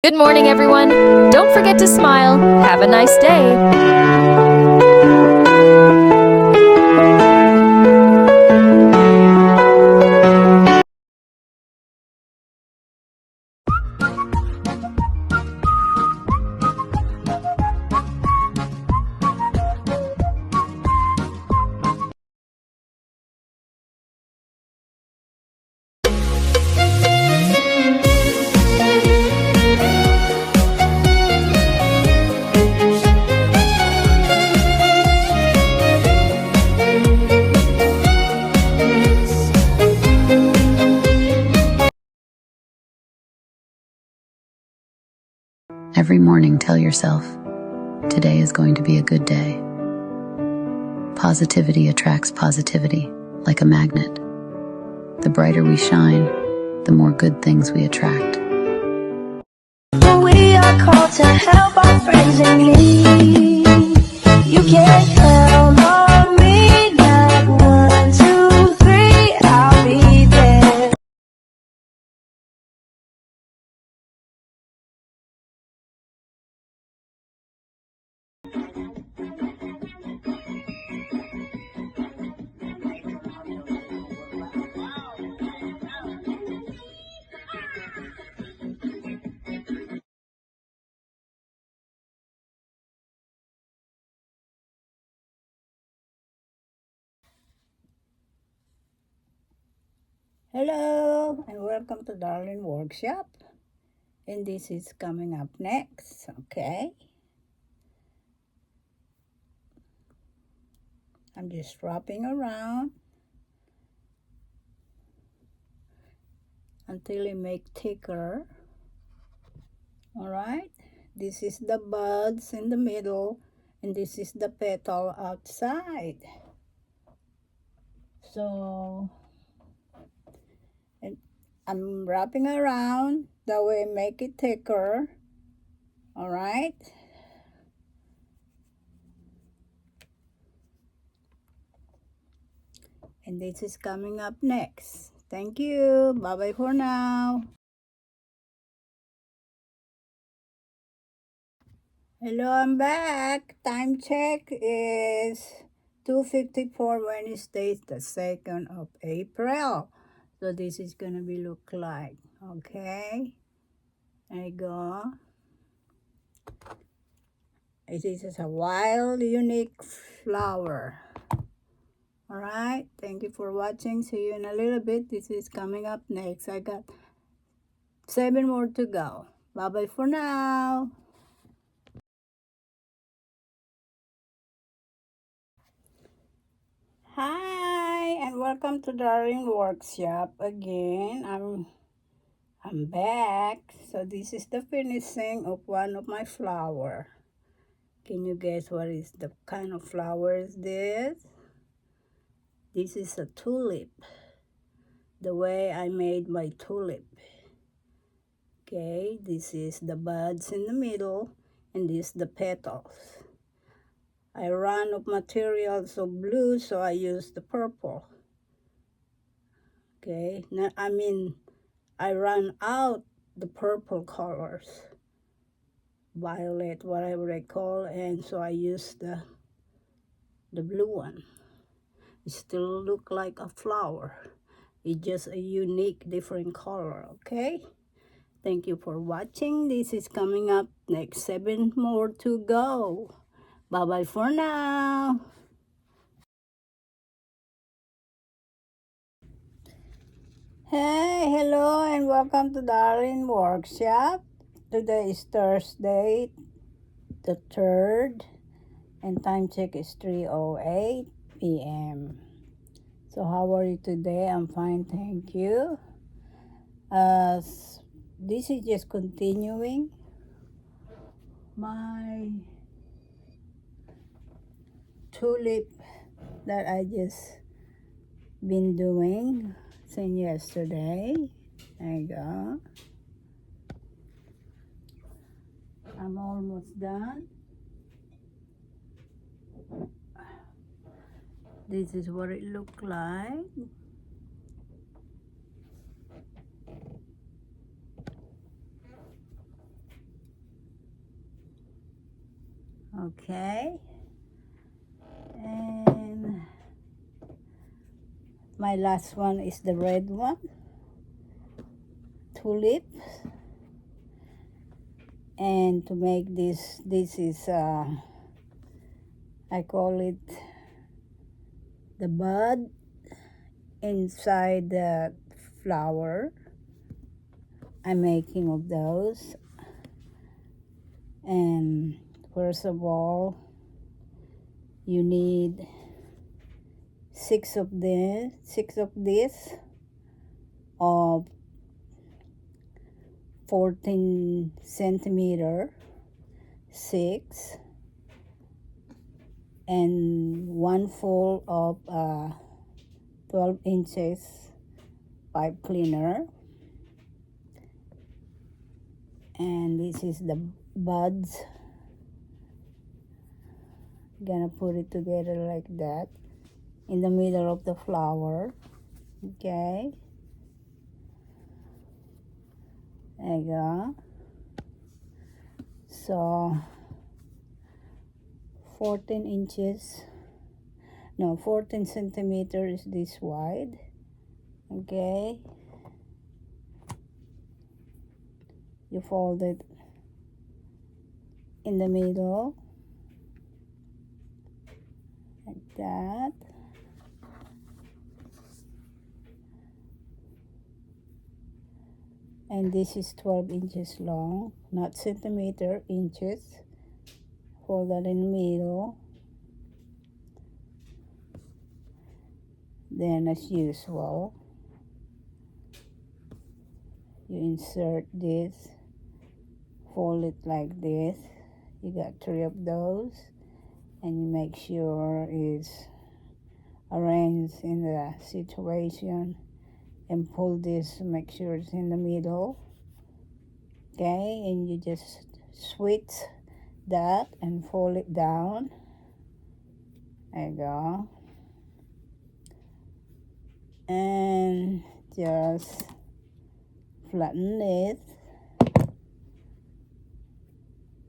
Good morning, everyone. Don't forget to smile. Have a nice day. Every morning, tell yourself, today is going to be a good day. Positivity attracts positivity, like a magnet. The brighter we shine, the more good things we attract. We are called to help our friends in need. You can count on me like 1, 2, 3, I'll be there. Hello and welcome to Darling Workshop, and this is coming up next. Okay, I'm just wrapping around until it make thicker. All right, this is the buds in the middle and this is the petal outside. So and I'm wrapping around that way, make it thicker. All right, and this is coming up next. Thank you. Bye bye for now. Hello, I'm back. Time check is 2:54 Wednesday, the 2nd of April. So this is gonna be look like. Okay, there you go. This is a wild, unique flower. All right, thank you for watching. See you in a little bit. This is coming up next. I got 7 more to go. Bye bye for now. Hi and welcome to Darling Workshop again. I'm back. So this is the finishing of one of my flower. Can you guess what is the kind of flower is this? This is a tulip. The way I made my tulip. Okay, this is the buds in the middle and this the petals. I ran of materials of blue, so I used the purple. Okay, now I ran out the purple colors, violet, whatever I call, and so I used the blue one. It still look like a flower. It's just a unique, different color. Okay. Thank you for watching. This is coming up next. 7 more to go. Bye bye for now. Hey, hello, and welcome to Darling Workshop. Today is Thursday, the 3rd, and time check is 3:08 p.m. So how are you today? I'm fine, thank you. This is just continuing my tulip that I just been doing since yesterday. There you go. I'm almost done. This is what it looked like. Okay, and my last one is the red one, Tulips. And to make this is I call it the bud inside the flower. I'm making of those. And first of all, you need six of this of 14 centimeter, 6, and one full of 12 inches pipe cleaner. And this is the buds. Gonna put it together like that in the middle of the flower. Okay, there you go. So 14 inches, no, 14 centimeters is this wide. Okay, you fold it in the middle like that. And this is 12 inches long, not centimeter, inches. Fold that in the middle. Then as usual, you insert this, fold it like this. You got 3 of those, and you make sure it's arranged in the situation, and pull this to make sure it's in the middle. Okay, and you just switch that and fold it down. There you go. And just flatten it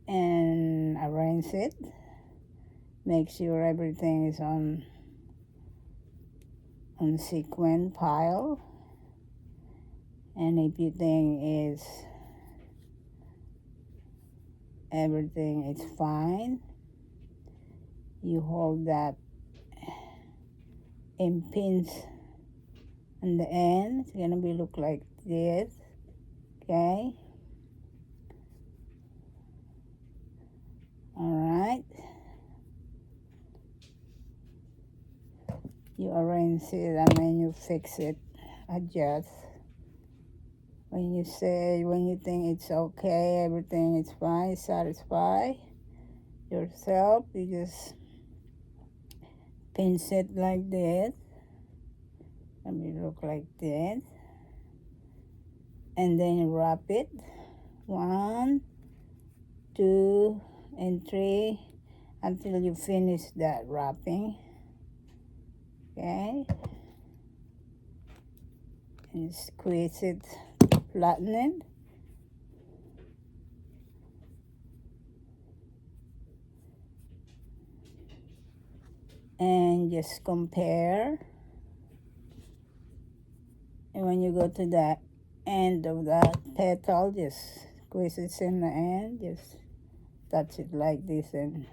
and arrange it. Make sure everything is on sequence pile. And if you think everything is fine, you hold that and pinch on the end. It's gonna be look like this. Okay, all right, you arrange it and then you fix it, adjust. When you think it's okay, everything is fine, satisfy yourself, you just pinch it like this. Let me look like this. And then you wrap it. 1, 2, and 3 until you finish that wrapping. Okay. And squeeze it, flatten it. And just compare. And when you go to the end of that petal, just squeeze it in the end. Just touch it like this and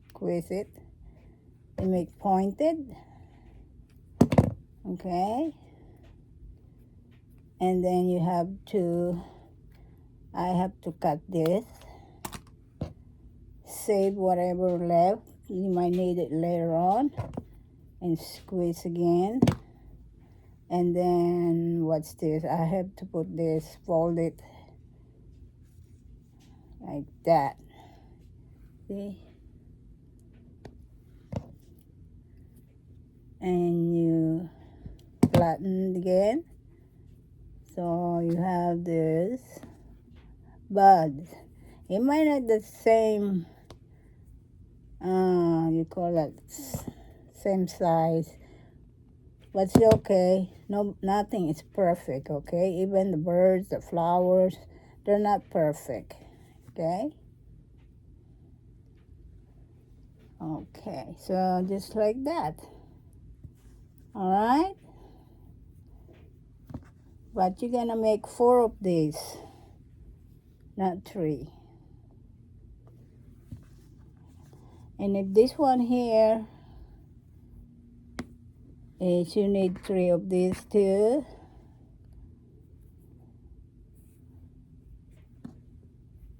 squeeze it. And make pointed. Okay. And then you have to, I have to cut this. Save whatever left. You might need it later on. And squeeze again. And then what's this? I have to put this, fold it like that. See? And you flatten again. So you have this buds. It might not the same, you call that same size, but it's okay. No, nothing is perfect, okay? Even the birds, the flowers, they're not perfect, okay? Okay, so just like that. All right, but you're gonna make 4 of these, not 3. And if this one here is, you need 3 of these too.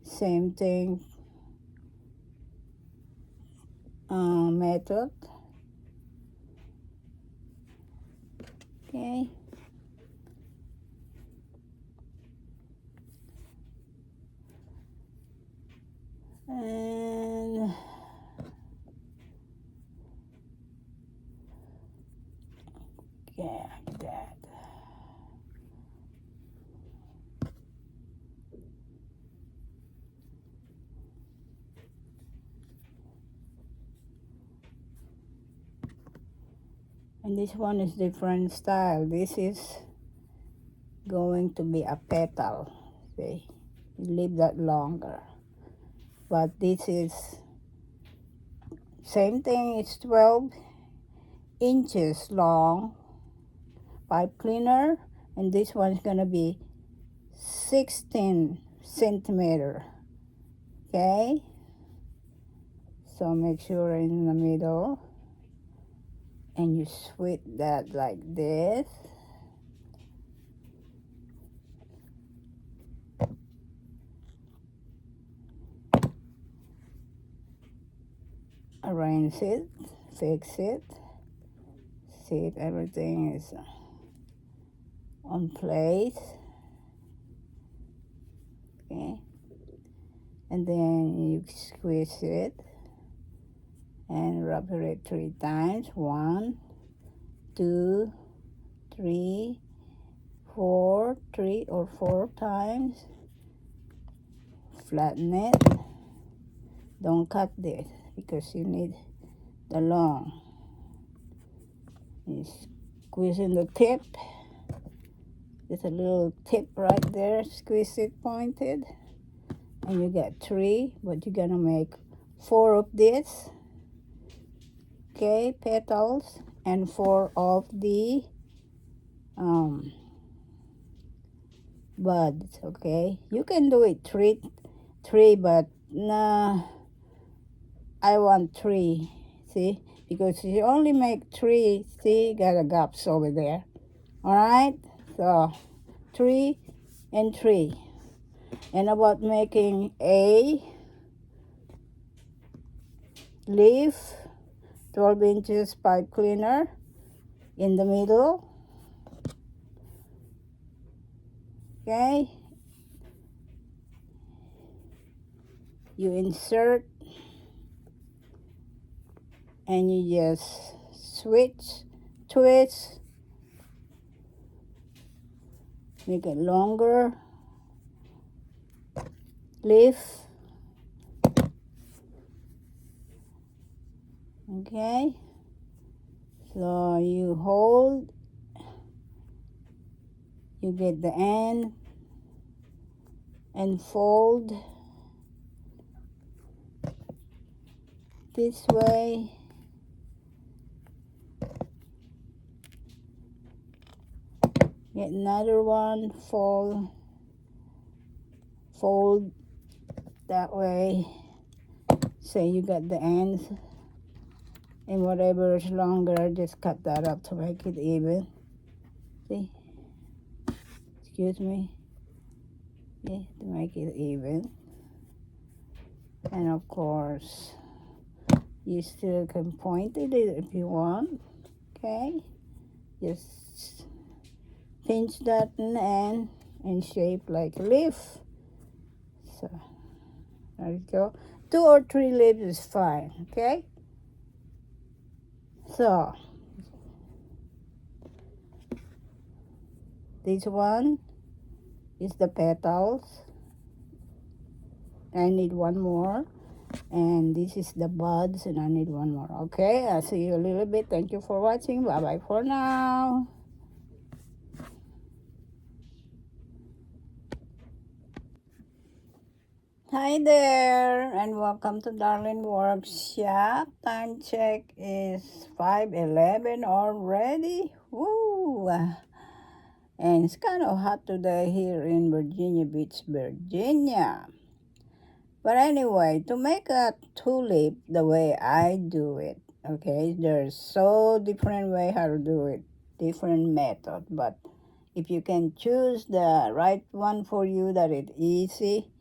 Same thing, method. Okay. And yeah, like that. And this one is different style. This is going to be a petal. See, leave that longer. But this is same thing. It's 12 inches long pipe cleaner, and this one's gonna be 16 centimeter. Okay, so make sure in the middle, and you sweep that like this. Arrange it, fix it, see if everything is on place. Okay, and then you squeeze it and rub it 3 times. 1, 2, 3, 4, 3 or 4 times. Flatten it. Don't cut this because you need the long. You squeeze in the tip. There's a little tip right there. Squeeze it pointed. And you get 3, but you're gonna make 4 of this. Okay, petals, and 4 of the buds. Okay, you can do it 3, but nah, I want 3. See, because if you only make 3, see, got a gaps over there. All right, so 3 and 3. And about making a leaf, 12 inches pipe cleaner in the middle. Okay, you insert and you just switch, twist, make it longer leaf. Okay, so you hold, you get the end and fold this way. Get another one, fold that way. So you got the ends, and whatever is longer, just cut that up to make it even. See? Excuse me. Yeah, to make it even. And of course, you still can point it if you want. Okay? Just pinch that end and shape like a leaf. So there you go. 2 or 3 leaves is fine. Okay? So this one is the petals. I need one more. And this is the buds, and I need one more. Okay, I'll see you a little bit. Thank you for watching. Bye bye for now. Hi there, and welcome to Darling Workshop. Time check is 5:11 already. Woo! And it's kind of hot today here in Virginia Beach, Virginia. But anyway, to make a tulip the way I do it, okay, there's so different way how to do it, different method. But if you can choose the right one for you that is easy,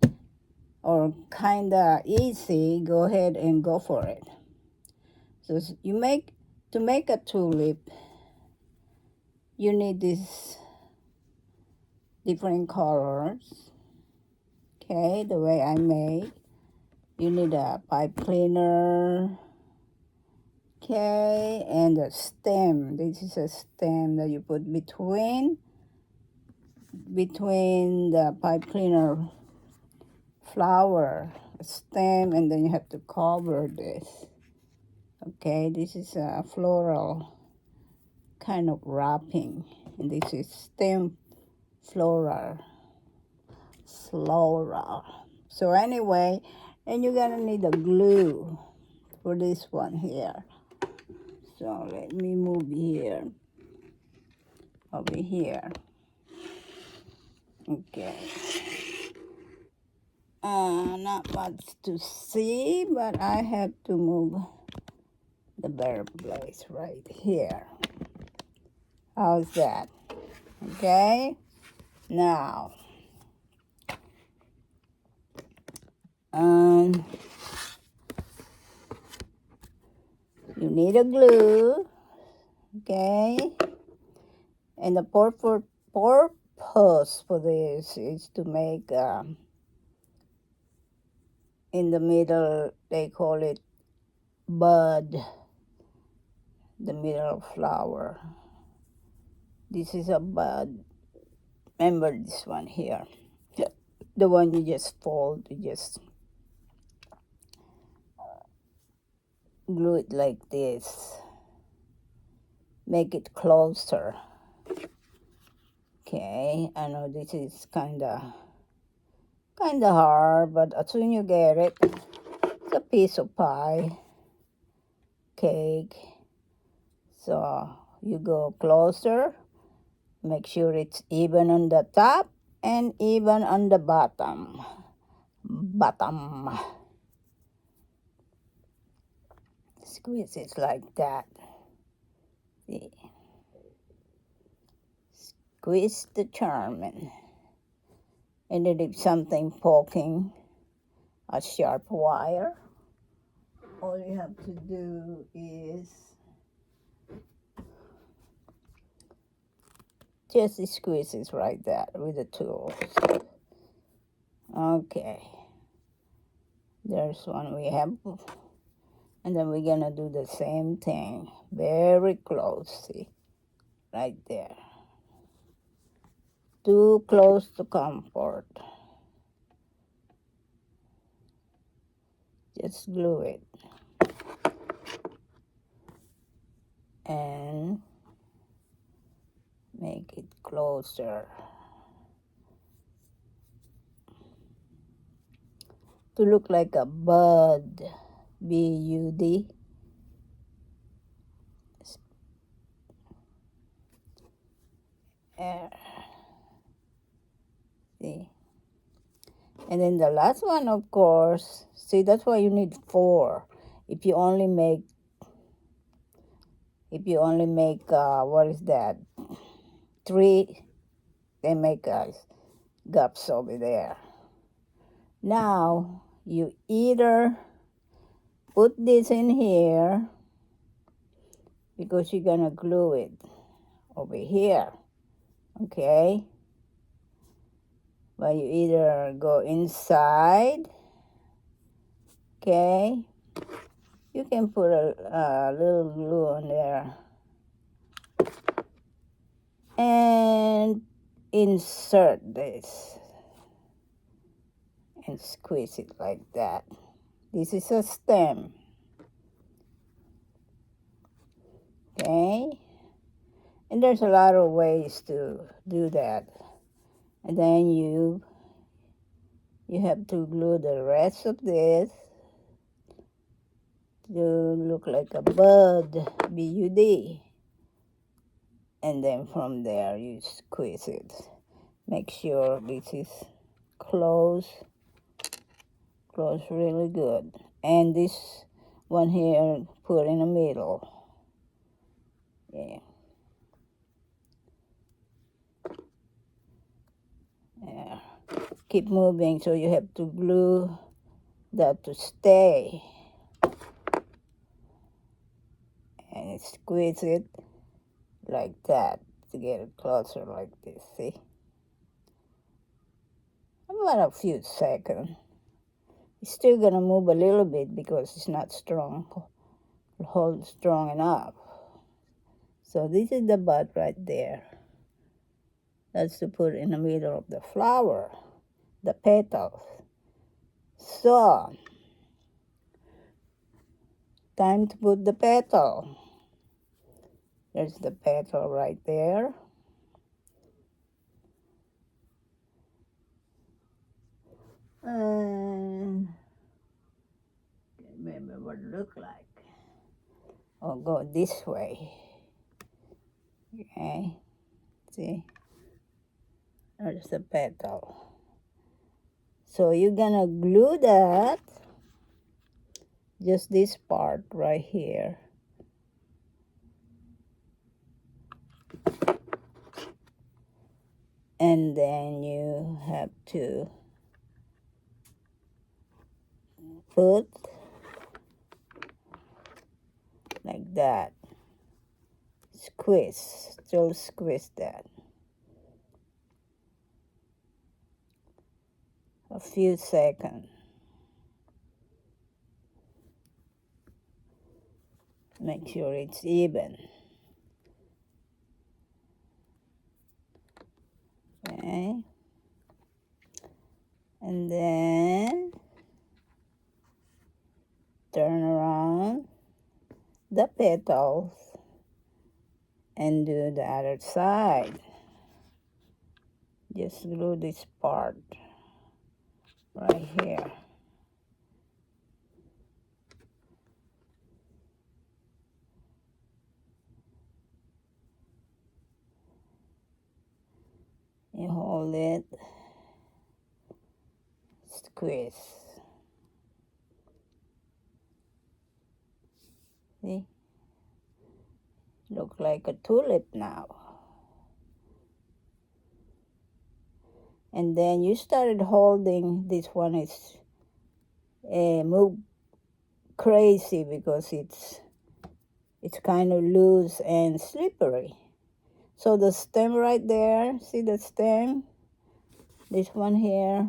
or kinda easy, go ahead and go for it. So to make a tulip, you need these different colors. Okay, the way I make. You need a pipe cleaner. Okay, and a stem. This is a stem that you put between the pipe cleaner flower stem, and then you have to cover this. Okay, this is a floral kind of wrapping, and this is stem floral. So anyway, and you're gonna need a glue for this one here. So let me move here, over here. Okay. Not much to see, but I have to move the better place right here. How's that? Okay. Now, you need a glue, okay? And the purpose for this is to make, in the middle, they call it bud, the middle flower. This is a bud. Remember this one here. The one you just fold, you just glue it like this. Make it closer. Okay, I know this is kinda hard, but as soon you get it, it's a piece of pie cake. So you go closer, make sure it's even on the top and even on the bottom. Squeeze it like that. See? Squeeze the charm in. And then if something poking a sharp wire, all you have to do is just squeeze it right there with the tools. Okay. There's one we have. And then we're gonna do the same thing. Very close, see? Right there. Too close to comfort. Just glue it. And make it closer. To look like a bud. B-U-D. See? And then the last one, of course, see, that's why you need 4. If you only make, what is that? 3, they make gaps over there. Now, you either put this in here, because you're gonna glue it over here, okay? But you either go inside, okay? You can put a little glue on there and insert this and squeeze it like that. This is a stem, okay? And there's a lot of ways to do that. And then you You have to glue the rest of this to look like a bud, B-U-D. And then from there you squeeze it. Make sure this is close really good. And this one here, put in the middle. Yeah. Yeah. Keep moving, so you have to glue that to stay. And squeeze it like that to get it closer like this, see? About a few seconds. It's still gonna move a little bit because it's not strong, hold strong enough. So this is the bud right there. That's to put in the middle of the flower, the petals. So, time to put the petal. There's the petal right there. And remember what it look like. Or go this way. Okay, see? There's the petal. So you're gonna glue that, just this part right here. And then you have to put like that. Squeeze, still squeeze that. A few seconds. Make sure it's even. Okay. And then turn around the petals and do the other side. Just glue this part right here. You hold it, squeeze. See? Look like a tulip now. And then you started holding, this one is move crazy because it's kind of loose and slippery. So the stem right there, see the stem? This one here,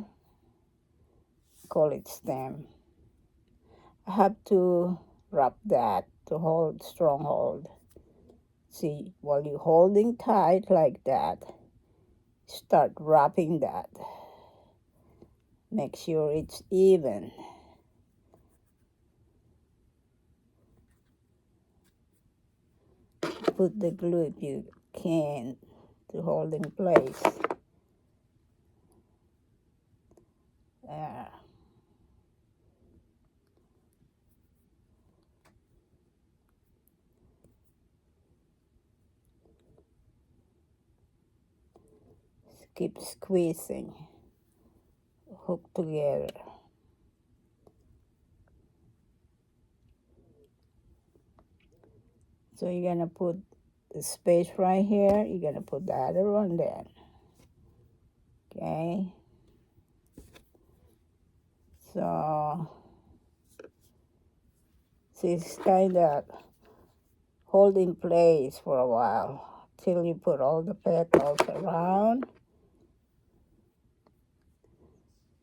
call it stem. I have to wrap that to hold, strong hold. See, while you're holding tight like that, start wrapping that. Make sure it's even. Put the glue if you can to hold in place. There. Keep squeezing, hook together. So you're gonna put the space right here, you're gonna put the other one there. Okay. So it's kind of hold in place for a while till you put all the petals around.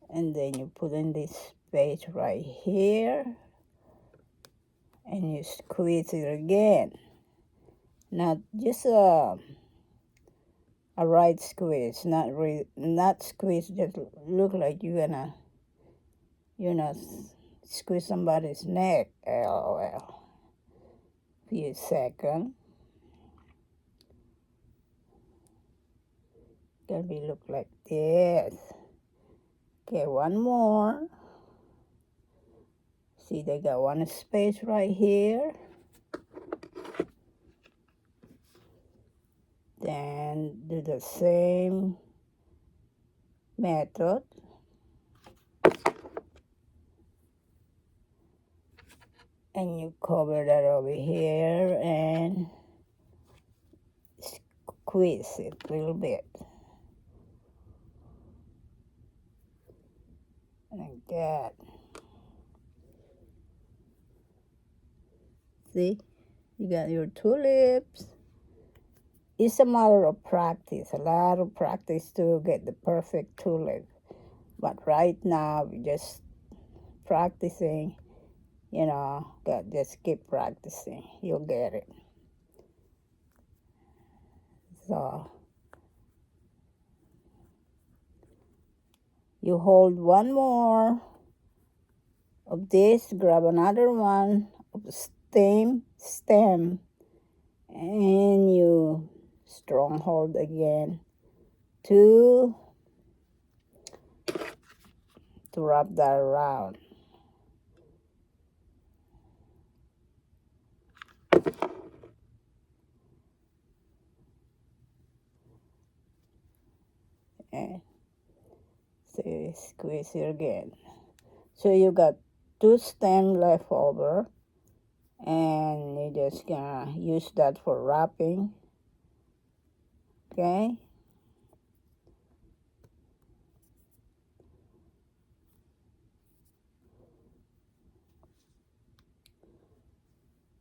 And then you put in this space right here. And you squeeze it again. Not just a right squeeze, not squeeze, just look like you're gonna, squeeze somebody's neck. LOL. Few seconds. Gonna be look like this. Okay, one more. See, they got one space right here. Then do the same method. And you cover that over here and squeeze it a little bit. Like that. See, you got your tulips. It's a matter of practice, a lot of practice to get the perfect tulip. But right now, we just practicing, just keep practicing. You'll get it. So, you hold one more of this, grab another one of the stem, and you strong hold again to wrap that around. And see, squeeze it again. So you got 2 stems left over, and you're just gonna use that for wrapping. Okay.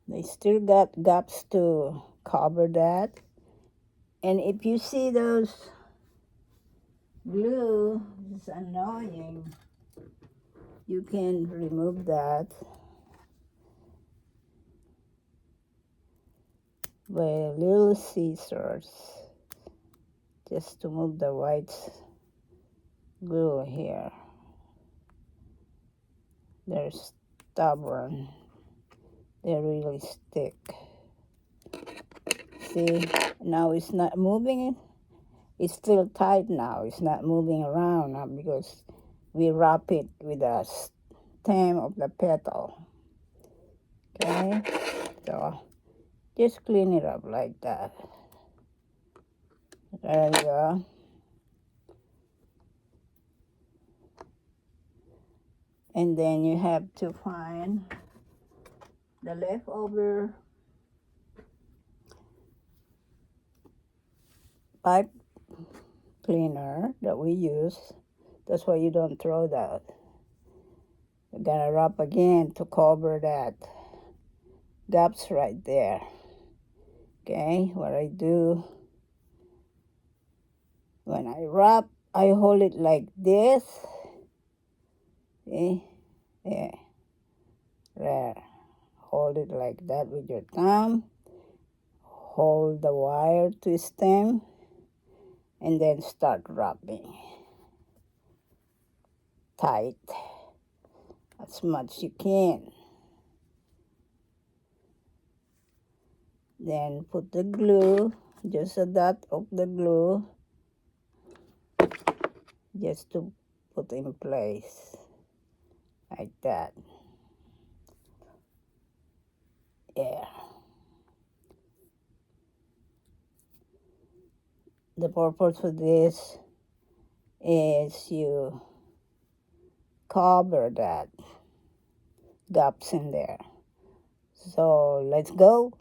They still got gaps to cover that. And if you see those glue, it's annoying, you can remove that with little scissors, just to move the white glue here. They're stubborn. They really stick. See, now it's not moving. It's still tight now. It's not moving around now because we wrap it with the stem of the petal. Okay, so just clean it up like that. There you go. And then you have to find the leftover pipe cleaner that we use. That's why you don't throw that. You gotta wrap again to cover that gaps right there. Okay, what I do when I wrap, I hold it like this. See? Yeah. There. Hold it like that with your thumb. Hold the wire to stem and then start wrapping tight as much you can. Then put the glue, just a dot of the glue, just to put in place like that. Yeah. The purpose for this is you cover that gaps in there. So let's go.